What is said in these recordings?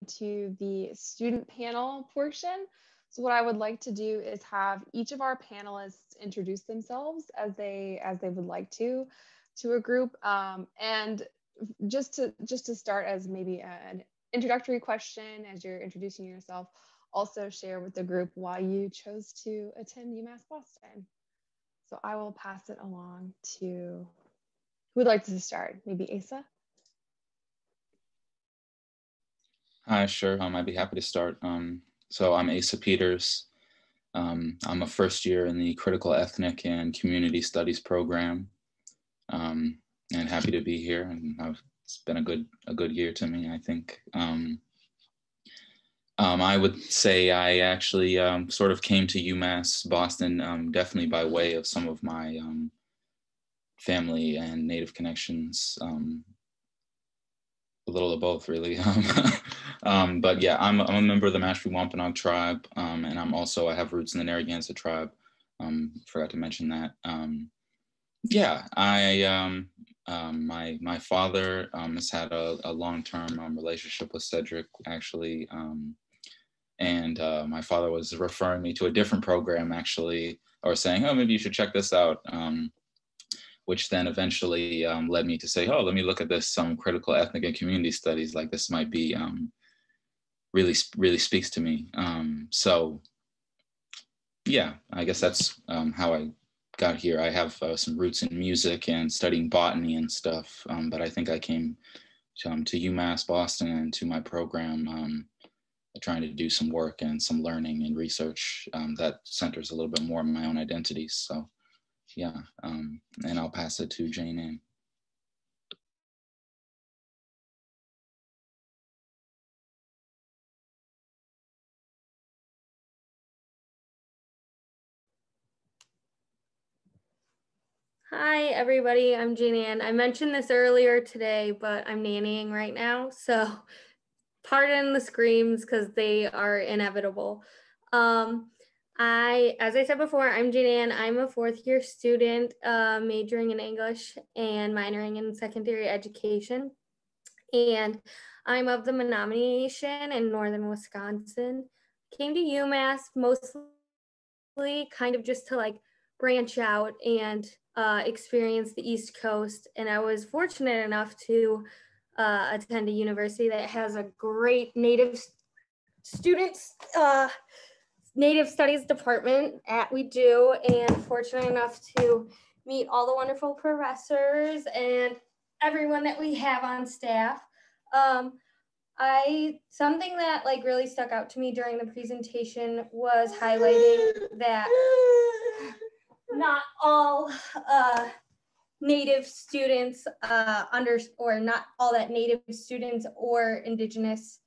into the student panel portion. So what I would like to do is have each of our panelists introduce themselves as they would like to a group. And just to start as maybe an introductory question as you're introducing yourself, also share with the group why you chose to attend UMass Boston. So I will pass it along to who would like to start? Maybe Asa? Hi, sure. I'd be happy to start. So I'm Asa Peters. I'm a first year in the Critical Ethnic and Community Studies program, and happy to be here. And it's been a good year to me, I think. I would say I actually sort of came to UMass Boston definitely by way of some of my family and Native connections. A little of both, really. But yeah, I'm a member of the Mashpee Wampanoag tribe, and I have roots in the Narragansett tribe. Forgot to mention that. Yeah, my father has had a long-term relationship with Cedric, actually, and my father was referring me to a different program, actually, or saying, oh, maybe you should check this out. Which then eventually led me to say, oh, let me look at this critical ethnic and community studies. Like this might be really speaks to me. So yeah, I guess that's how I got here. I have some roots in music and studying botany and stuff, but I think I came to UMass Boston and to my program trying to do some work and some learning and research that centers a little bit more on my own identities. So yeah, and I'll pass it to Jane Ann. Hi, everybody. I'm Jane Ann. I mentioned this earlier today, but I'm nannying right now, so pardon the screams because they are inevitable. As I said before, I'm Jane Ann. I'm a fourth year student majoring in English and minoring in secondary education. And I'm of the Menominee Nation in northern Wisconsin. Came to UMass mostly kind of just to like branch out and experience the East Coast. And I was fortunate enough to attend a university that has a great Native students, Native Studies department at We Do, and fortunate enough to meet all the wonderful professors and everyone that we have on staff. Something that like really stuck out to me during the presentation was highlighting that not all Native students or not all that Native students or Indigenous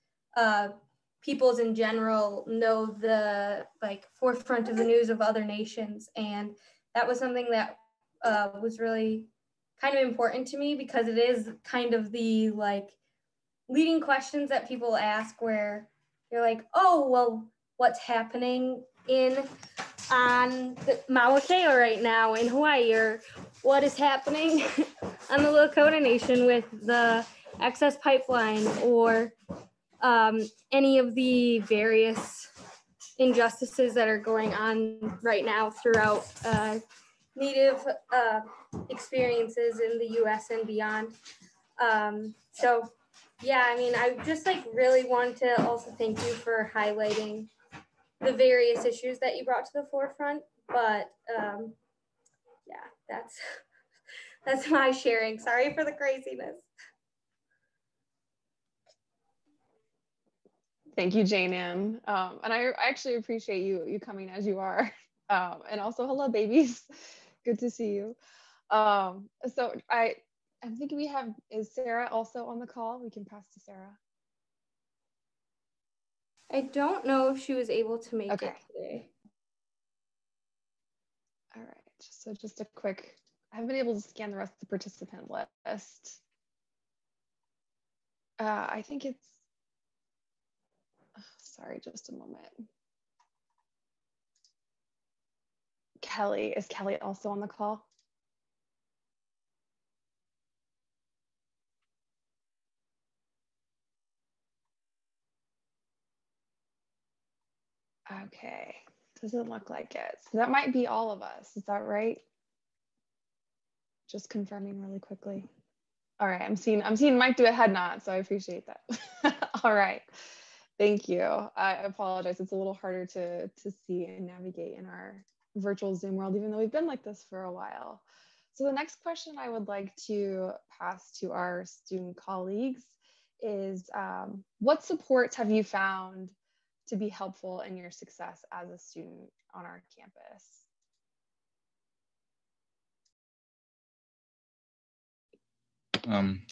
peoples in general know the like forefront of the news of other nations. And that was something that was really kind of important to me because it is kind of the like leading questions that people ask where you're like, oh, well, what's happening on the Mauna Kea right now in Hawaii, or what is happening on the Lakota Nation with the access pipeline, or any of the various injustices that are going on right now throughout Native experiences in the US and beyond. So yeah, I mean, I just like really want to also thank you for highlighting the various issues that you brought to the forefront, but yeah, that's my sharing. Sorry for the craziness. Thank you, Jane Ann. And I actually appreciate you coming as you are. And also, hello, babies. Good to see you. So I think is Sarah also on the call? We can pass to Sarah. I don't know if she was able to make it today. All right, so just a quick, I haven't been able to scan the rest of the participant list. I think it's, sorry, just a moment. Kelly, is Kelly also on the call? Okay, doesn't look like it. So that might be all of us. Is that right? Just confirming really quickly. All right, I'm seeing Mike do a head nod, so I appreciate that. All right, thank you. I apologize. It's a little harder to see and navigate in our virtual Zoom world, even though we've been like this for a while. So the next question I would like to pass to our student colleagues is, what supports have you found to be helpful in your success as a student on our campus?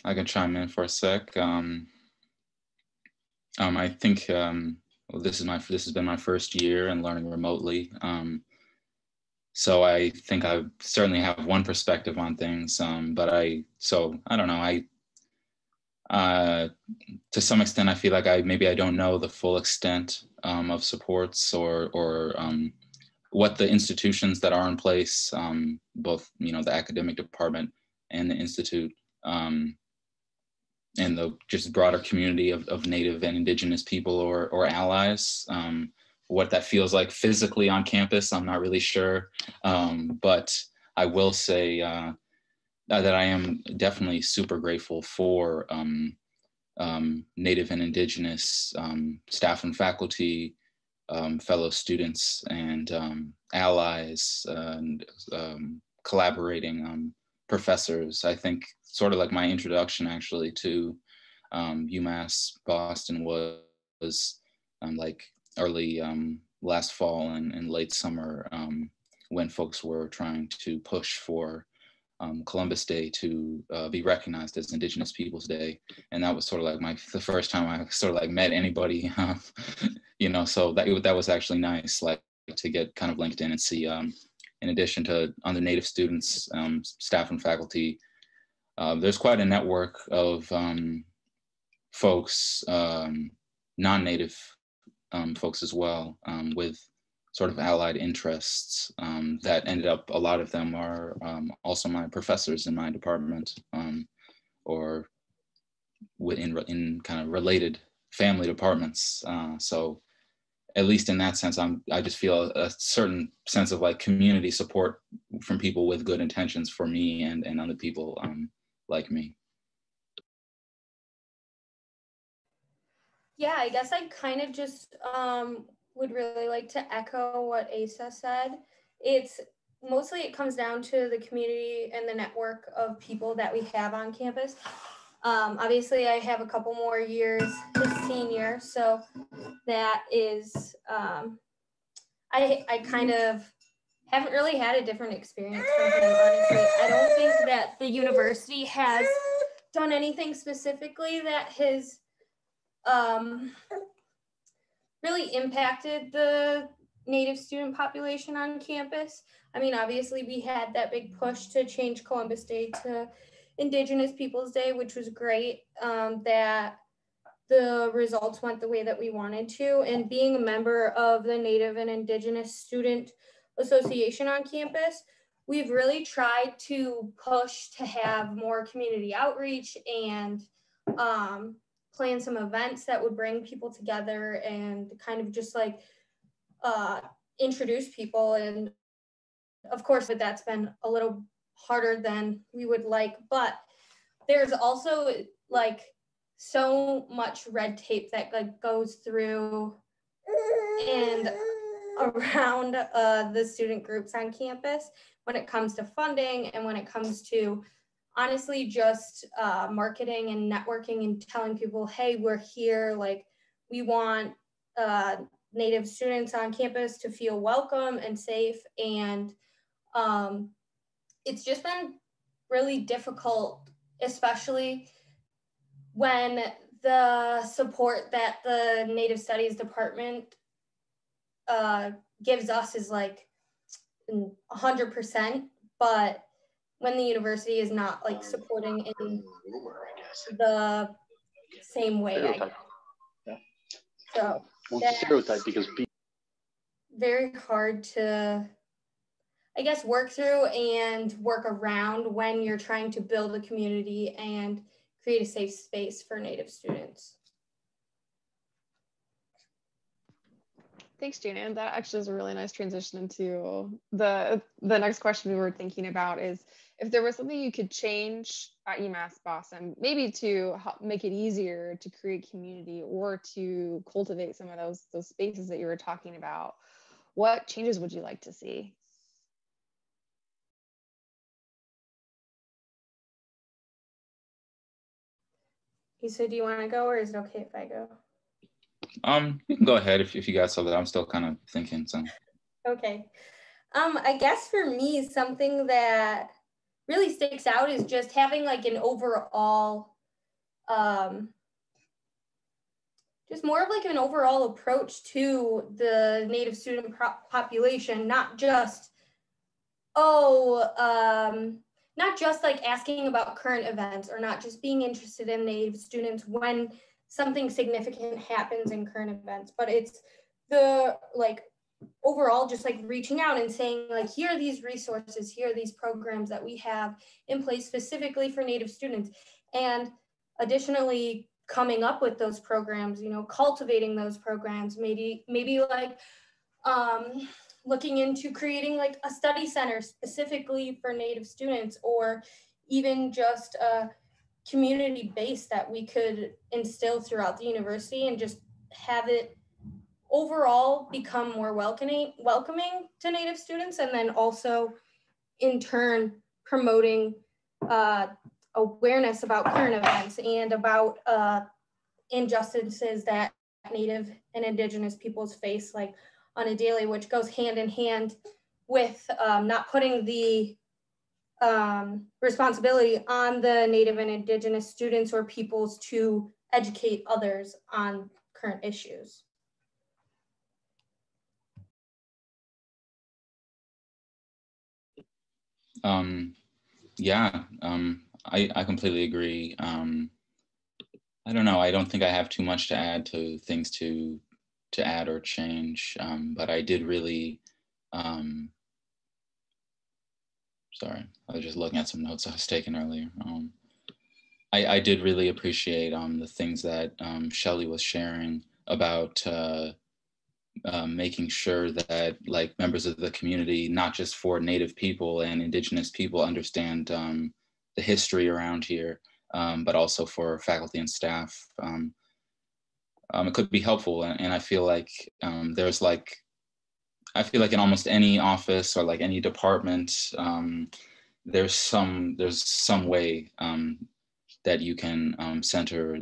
I can chime in for a sec. I think well, this has been my first year in learning remotely. So I think I certainly have one perspective on things, but I don't know. To some extent, I feel like maybe I don't know the full extent of supports or what the institutions that are in place, both the academic department and the institute, and the just broader community of Native and Indigenous people or allies. What that feels like physically on campus, I'm not really sure. But I will say that I am definitely super grateful for Native and Indigenous staff and faculty, fellow students and allies, and collaborating professors. I think sort of like my introduction actually to UMass Boston was like early last fall and late summer, when folks were trying to push for Columbus Day to be recognized as Indigenous Peoples Day, and that was sort of like the first time I sort of like met anybody, So that was actually nice, like to get kind of linked in and see, in addition to other Native students, staff and faculty, there's quite a network of folks, non-Native folks as well, with sort of allied interests, that ended up, a lot of them are also my professors in my department, or in kind of related family departments. So at least in that sense, I just feel a certain sense of like community support from people with good intentions for me and other people like me. Yeah, I guess I kind of just would really like to echo what Asa said. It comes down to the community and the network of people that we have on campus. Obviously, I have a couple more years as senior, so that is, I kind of haven't really had a different experience from him, honestly. I don't think that the university has done anything specifically that has really impacted the Native student population on campus. I mean, obviously we had that big push to change Columbus Day to Indigenous Peoples Day, which was great, that the results went the way that we wanted to. And being a member of the Native and Indigenous Student Association on campus, we've really tried to push to have more community outreach and plan some events that would bring people together and kind of just like introduce people. And of course, that's been a little harder than we would like, but there's also like so much red tape that like goes through and around the student groups on campus when it comes to funding and when it comes to honestly just marketing and networking and telling people, hey, we're here, like we want Native students on campus to feel welcome and safe. And it's just been really difficult, especially when the support that the Native Studies department gives us is like 100%, but when the university is not like supporting in the same way. Yeah. So it's a stereotype because very hard to, I guess, work through and work around when you're trying to build a community and create a safe space for Native students. Thanks, Jana. And that actually is a really nice transition into the next question we were thinking about is if there was something you could change at UMass Boston, maybe to help make it easier to create community or to cultivate some of those spaces that you were talking about, what changes would you like to see? Issa, do you want to go, or is it okay if I go? You can go ahead if you got something. I'm still kind of thinking. So. Okay. I guess for me, something that really sticks out is just having like an overall, just more of like an overall approach to the Native student population, not just, not just like asking about current events or not just being interested in Native students when something significant happens in current events, but it's the like overall just like reaching out and saying like, here are these resources, here are these programs that we have in place specifically for Native students. And additionally, coming up with those programs, you know, cultivating those programs, maybe like looking into creating like a study center specifically for Native students, or even just a community base that we could instill throughout the university and just have it overall become more welcoming to Native students, and then also in turn promoting awareness about current events and about injustices that Native and Indigenous peoples face like on a daily, which goes hand in hand with not putting the responsibility on the Native and Indigenous students or peoples to educate others on current issues. Yeah, I completely agree. I don't know. I don't think I have too much to add to things to add or change, but I did really, sorry, I was just looking at some notes I was taking earlier. I did really appreciate the things that Shelley was sharing about making sure that like members of the community, not just for Native people and Indigenous people, understand the history around here, but also for faculty and staff. It could be helpful, and I feel like there's like, I feel like in almost any office or like any department, there's some way that you can center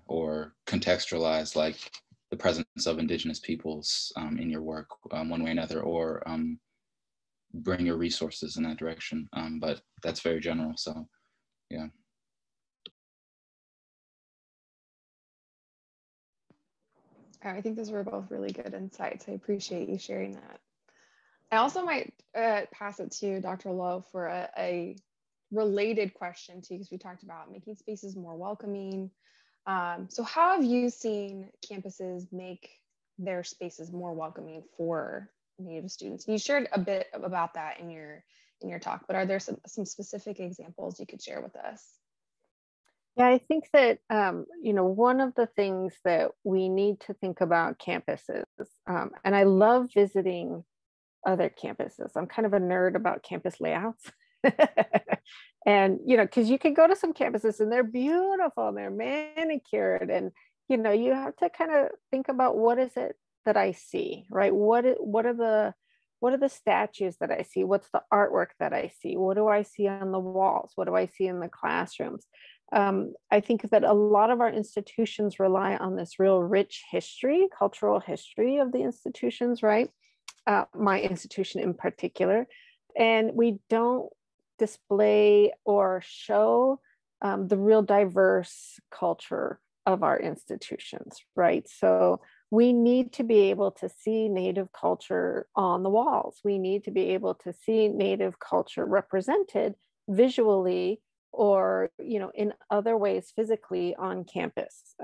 or contextualize like the presence of Indigenous peoples in your work one way or another, or bring your resources in that direction. But that's very general, so yeah. I think those were both really good insights. I appreciate you sharing that. I also might pass it to Dr. Lowe for a related question too, because we talked about making spaces more welcoming. So how have you seen campuses make their spaces more welcoming for Native students? You shared a bit about that in your talk, but are there some specific examples you could share with us? Yeah, I think that, you know, one of the things that we need to think about campuses, and I love visiting other campuses. I'm kind of a nerd about campus layouts. And, you know, because you can go to some campuses and they're beautiful, and they're manicured, and, you know, you have to kind of think about what is it that I see, right? What are the statues that I see? What's the artwork that I see? What do I see on the walls? What do I see in the classrooms? I think that a lot of our institutions rely on this real rich history, cultural history of the institutions, right? My institution in particular. And we don't display or show the real diverse culture of our institutions, right? So we need to be able to see Native culture on the walls. We need to be able to see Native culture represented visually or, you know, in other ways physically on campus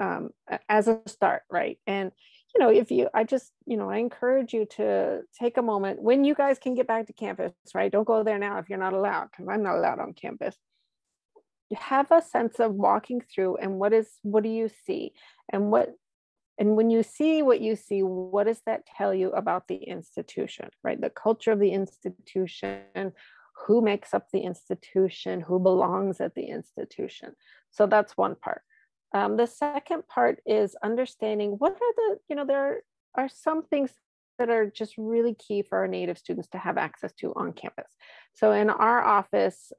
as a start, right? And, you know, I encourage you to take a moment when you guys can get back to campus, right? Don't go there now if you're not allowed, because I'm not allowed on campus. You have a sense of walking through and what do you see? And what And when you see what you see, what does that tell you about the institution, right? The culture of the institution, who makes up the institution, who belongs at the institution. So that's one part. The second part is understanding what are the, there are some things that are just really key for our Native students to have access to on campus. So in our office,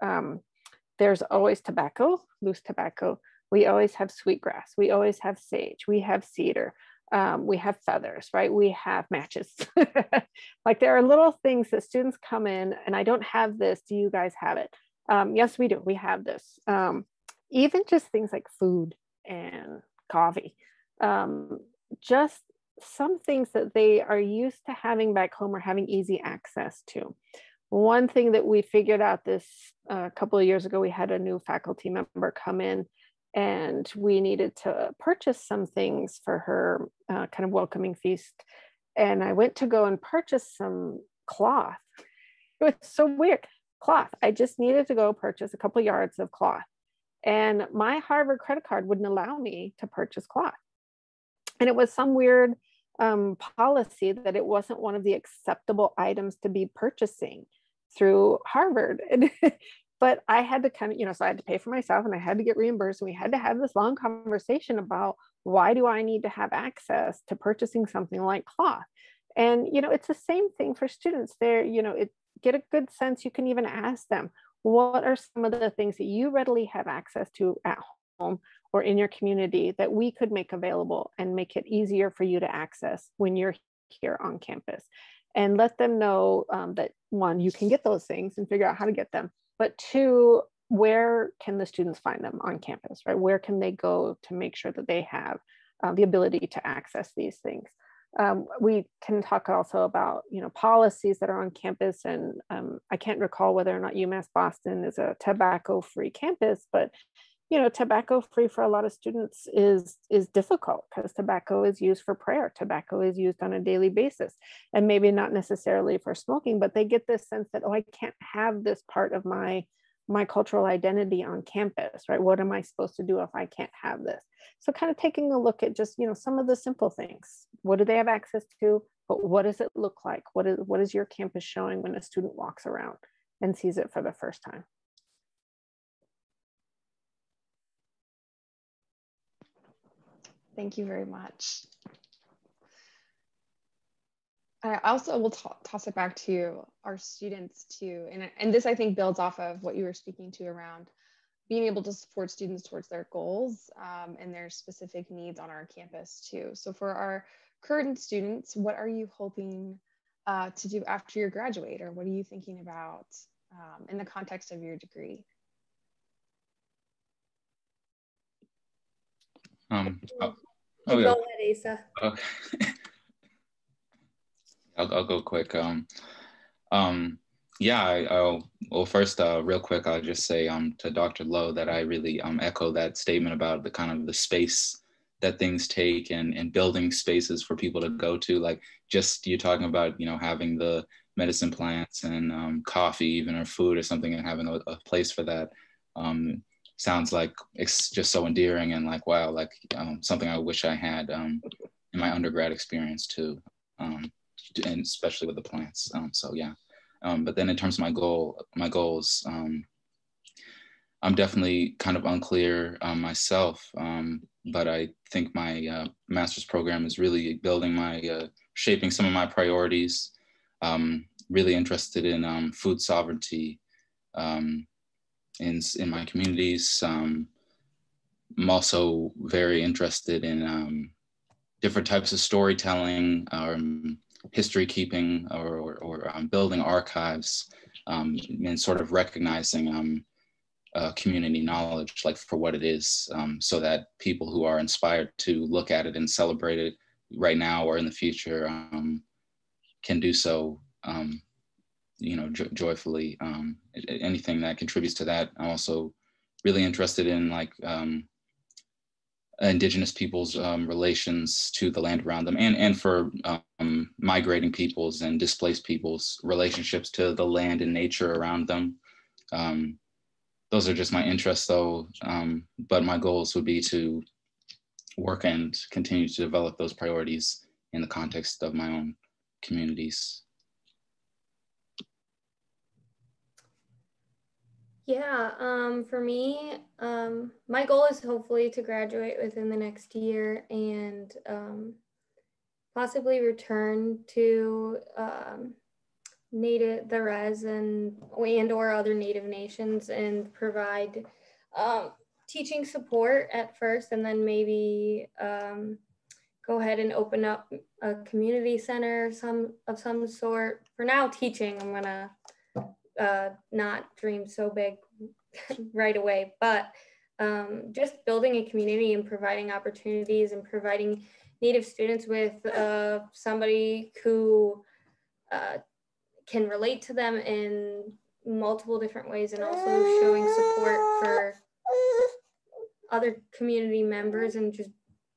there's always tobacco, loose tobacco. We always have sweetgrass. We always have sage. We have cedar. We have feathers, right? We have matches. Like there are little things that students come in and I don't have this. Do you guys have it? Yes, we do. We have this. Even just things like food and coffee. Just some things that they are used to having back home or having easy access to. One thing that we figured out this a couple of years ago, we had a new faculty member come in and we needed to purchase some things for her kind of welcoming feast. And I went to go and purchase some cloth. It was so weird. Cloth. I just needed to go purchase a couple of yards of cloth. And my Harvard credit card wouldn't allow me to purchase cloth. And it was some weird policy that it wasn't one of the acceptable items to be purchasing through Harvard. But I had to kind of, so I had to pay for myself and I had to get reimbursed. And we had to have this long conversation about why do I need to have access to purchasing something like cloth? And, it's the same thing for students there, get a good sense. You can even ask them, what are some of the things that you readily have access to at home or in your community that we could make available and make it easier for you to access when you're here on campus? And let them know that one, you can get those things and figure out how to get them. But two, where can the students find them on campus, right? Where can they go to make sure that they have the ability to access these things? We can talk also about, policies that are on campus. And I can't recall whether or not UMass Boston is a tobacco-free campus, but tobacco-free for a lot of students is difficult because tobacco is used for prayer. Tobacco is used on a daily basis, and maybe not necessarily for smoking, but they get this sense that, oh, I can't have this part of my cultural identity on campus, right? What am I supposed to do if I can't have this? So kind of taking a look at just, some of the simple things. What do they have access to? But what does it look like? What is your campus showing when a student walks around and sees it for the first time? Thank you very much. I also will toss it back to our students too. And this, I think, builds off of what you were speaking to around being able to support students towards their goals and their specific needs on our campus too. So for our current students, what are you hoping to do after you graduate, or what are you thinking about in the context of your degree? Go ahead, Asa. Okay. I'll go quick. Well, first, real quick, I'll just say to Dr. Lowe that I really echo that statement about the kind of the space that things take and building spaces for people to go to. Like just you talking about, having the medicine plants and coffee, even, or food or something, and having a place for that. Sounds like it's just so endearing and like, wow, like something I wish I had in my undergrad experience too, and especially with the plants. So yeah, but then in terms of my goals, I'm definitely kind of unclear myself, but I think my master's program is really building shaping some of my priorities. Really interested in food sovereignty. In my communities. I'm also very interested in different types of storytelling, history keeping, or building archives, and sort of recognizing community knowledge like for what it is, so that people who are inspired to look at it and celebrate it right now or in the future can do so joyfully. Anything that contributes to that. I'm also really interested in like indigenous people's relations to the land around them, and for migrating peoples and displaced people's relationships to the land and nature around them. Those are just my interests though, but my goals would be to work and continue to develop those priorities in the context of my own communities. Yeah, for me, my goal is hopefully to graduate within the next year and possibly return to the res and or other Native nations and provide teaching support at first, and then maybe go ahead and open up a community center of some sort. For now, teaching, I'm gonna not dream so big right away, but just building a community and providing opportunities and providing Native students with somebody who can relate to them in multiple different ways, and also showing support for other community members, and just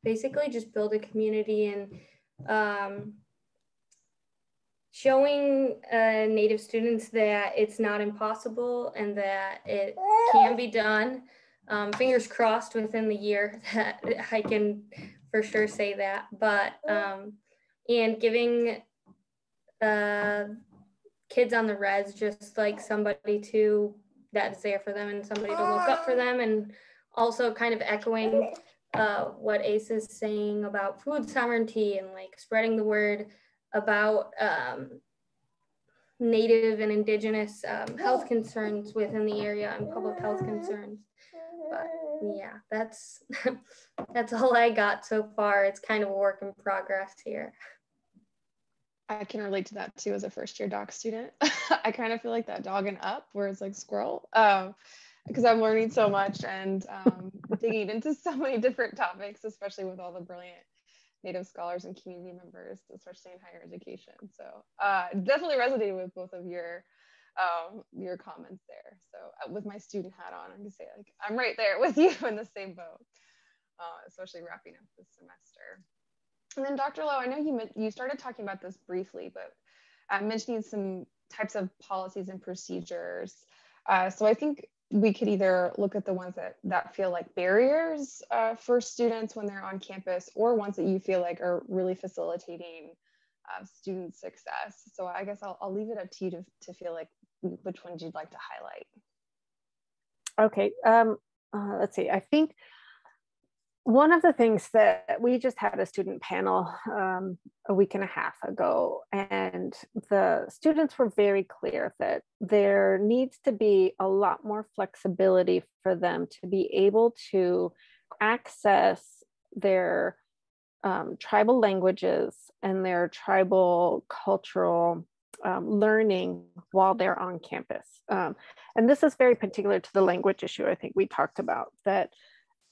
basically just build a community and showing Native students that it's not impossible and that it can be done. Fingers crossed within the year that I can for sure say that, but and giving kids on the res just like somebody that's there for them and somebody to look up for them, and also kind of echoing what Ace is saying about food sovereignty and like spreading the word about Native and Indigenous health concerns within the area and public health concerns. But yeah, that's that's all I got so far. It's kind of a work in progress here. I can relate to that too as a first-year doc student. I kind of feel like that dog and up where it's like squirrel, because I'm learning so much and digging into so many different topics, especially with all the brilliant Native scholars and community members, especially in higher education. So definitely resonated with both of your comments there. So with my student hat on, I can say like I'm right there with you in the same boat, especially wrapping up this semester. And then Dr. Lowe, I know you started talking about this briefly, but mentioning some types of policies and procedures. So I think we could either look at the ones that feel like barriers for students when they're on campus, or ones that you feel like are really facilitating student success. So I guess I'll leave it up to you to feel like which ones you'd like to highlight. Okay, let's see. I think one of the things that we just had a student panel a week and a half ago, and the students were very clear that there needs to be a lot more flexibility for them to be able to access their tribal languages and their tribal cultural learning while they're on campus. And this is very particular to the language issue I think we talked about, that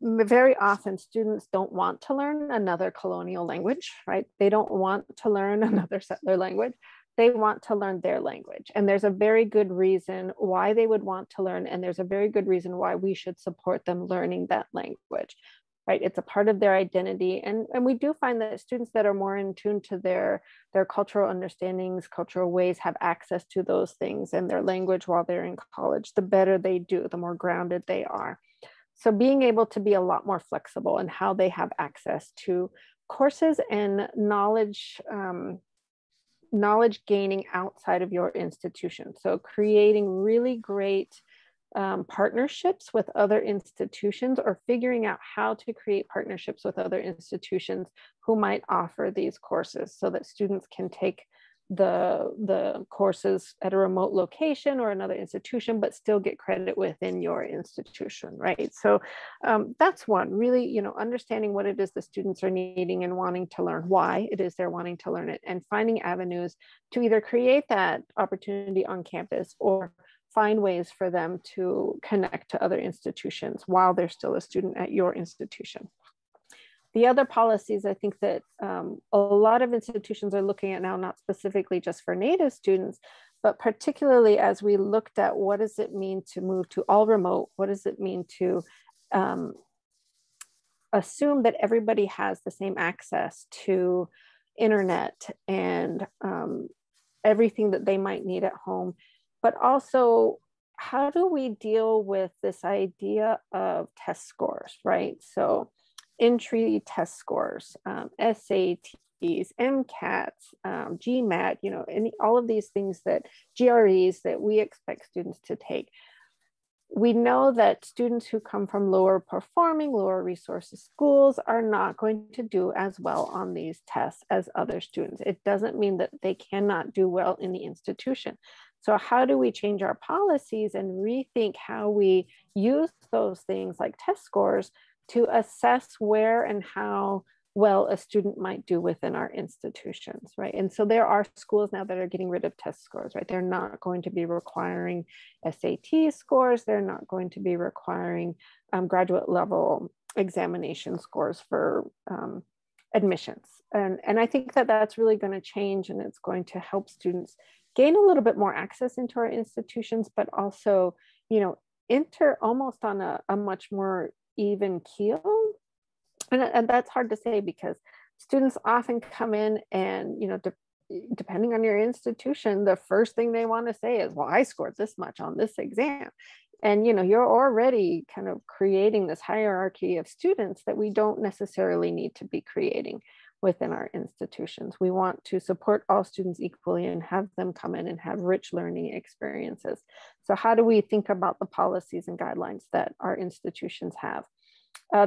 very often students don't want to learn another colonial language, right? They don't want to learn another settler language. They want to learn their language. And there's a very good reason why they would want to learn. And there's a very good reason why we should support them learning that language, right? It's a part of their identity. And we do find that students that are more in tune to their cultural understandings, cultural ways, have access to those things and their language while they're in college. The better they do, the more grounded they are. So being able to be a lot more flexible in how they have access to courses and knowledge gaining outside of your institution. So creating really great partnerships with other institutions, or figuring out how to create partnerships with other institutions who might offer these courses, so that students can take the courses at a remote location or another institution, but still get credit within your institution, right? So that's one, really, understanding what it is the students are needing and wanting to learn, why it is they're wanting to learn it, and finding avenues to either create that opportunity on campus or find ways for them to connect to other institutions while they're still a student at your institution. The other policies I think that a lot of institutions are looking at now, not specifically just for Native students, but particularly as we looked at what does it mean to move to all remote, what does it mean to assume that everybody has the same access to internet and everything that they might need at home, but also how do we deal with this idea of test scores, right? So entry test scores, SATs, MCATs, GMAT, you know, all of these things that GREs that we expect students to take. We know that students who come from lower performing, lower resources schools are not going to do as well on these tests as other students. It doesn't mean that they cannot do well in the institution. So how do we change our policies and rethink how we use those things like test scores to assess where and how well a student might do within our institutions, right? And so there are schools now that are getting rid of test scores, right? They're not going to be requiring SAT scores. They're not going to be requiring graduate level examination scores for admissions. And I think that that's really going to change, and it's going to help students gain a little bit more access into our institutions, but also, you know, enter almost on a much more even keel. And that's hard to say because students often come in and, you know, depending on your institution, the first thing they want to say is, well, I scored this much on this exam. And, you know, you're already kind of creating this hierarchy of students that we don't necessarily need to be creating within our institutions. We want to support all students equally and have them come in and have rich learning experiences. So how do we think about the policies and guidelines that our institutions have?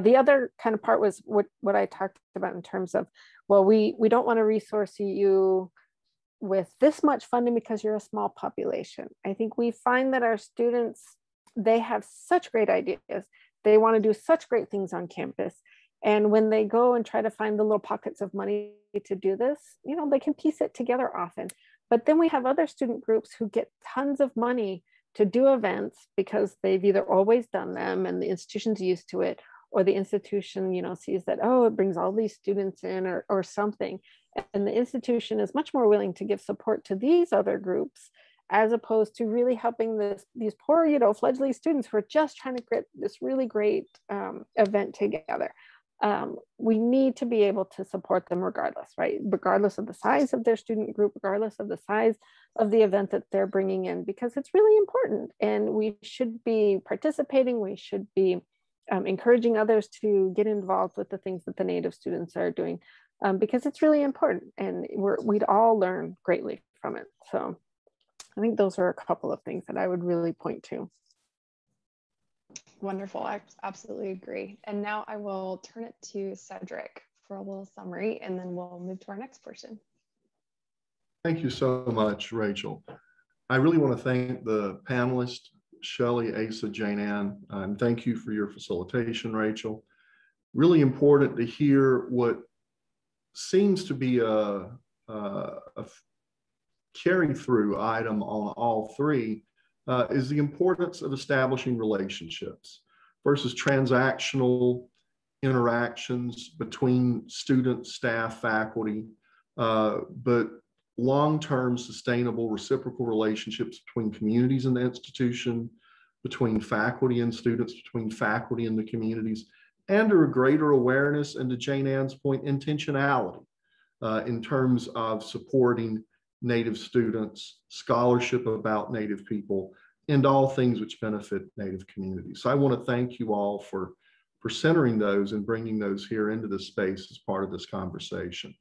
The other kind of part was what I talked about in terms of, well, we don't want to resource you with this much funding because you're a small population. I think we find that our students, they have such great ideas. They want to do such great things on campus. And when they go and try to find the little pockets of money to do this, you know, they can piece it together often. But then we have other student groups who get tons of money to do events because they've either always done them and the institution's used to it, or the institution, you know, sees that, oh, it brings all these students in or something. And the institution is much more willing to give support to these other groups as opposed to really helping these poor, you know, fledgling students who are just trying to get this really great event together. We need to be able to support them regardless, right? Regardless of the size of their student group, regardless of the size of the event that they're bringing in, because it's really important. And we should be participating, we should be encouraging others to get involved with the things that the Native students are doing, because it's really important and we'd all learn greatly from it. So I think those are a couple of things that I would really point to. Wonderful, I absolutely agree. And now I will turn it to Cedric for a little summary, and then we'll move to our next portion. Thank you so much, Rachel. I really want to thank the panelists, Shelley, Asa, Jane Ann, and thank you for your facilitation, Rachel. Really important to hear what seems to be a carry through item on all three is the importance of establishing relationships versus transactional interactions between students, staff, faculty, but long-term sustainable reciprocal relationships between communities in the institution, between faculty and students, between faculty and the communities, and a greater awareness, and to Jane Ann's point, intentionality in terms of supporting Native students, scholarship about Native people, and all things which benefit Native communities. So I want to thank you all for centering those and bringing those here into this space as part of this conversation.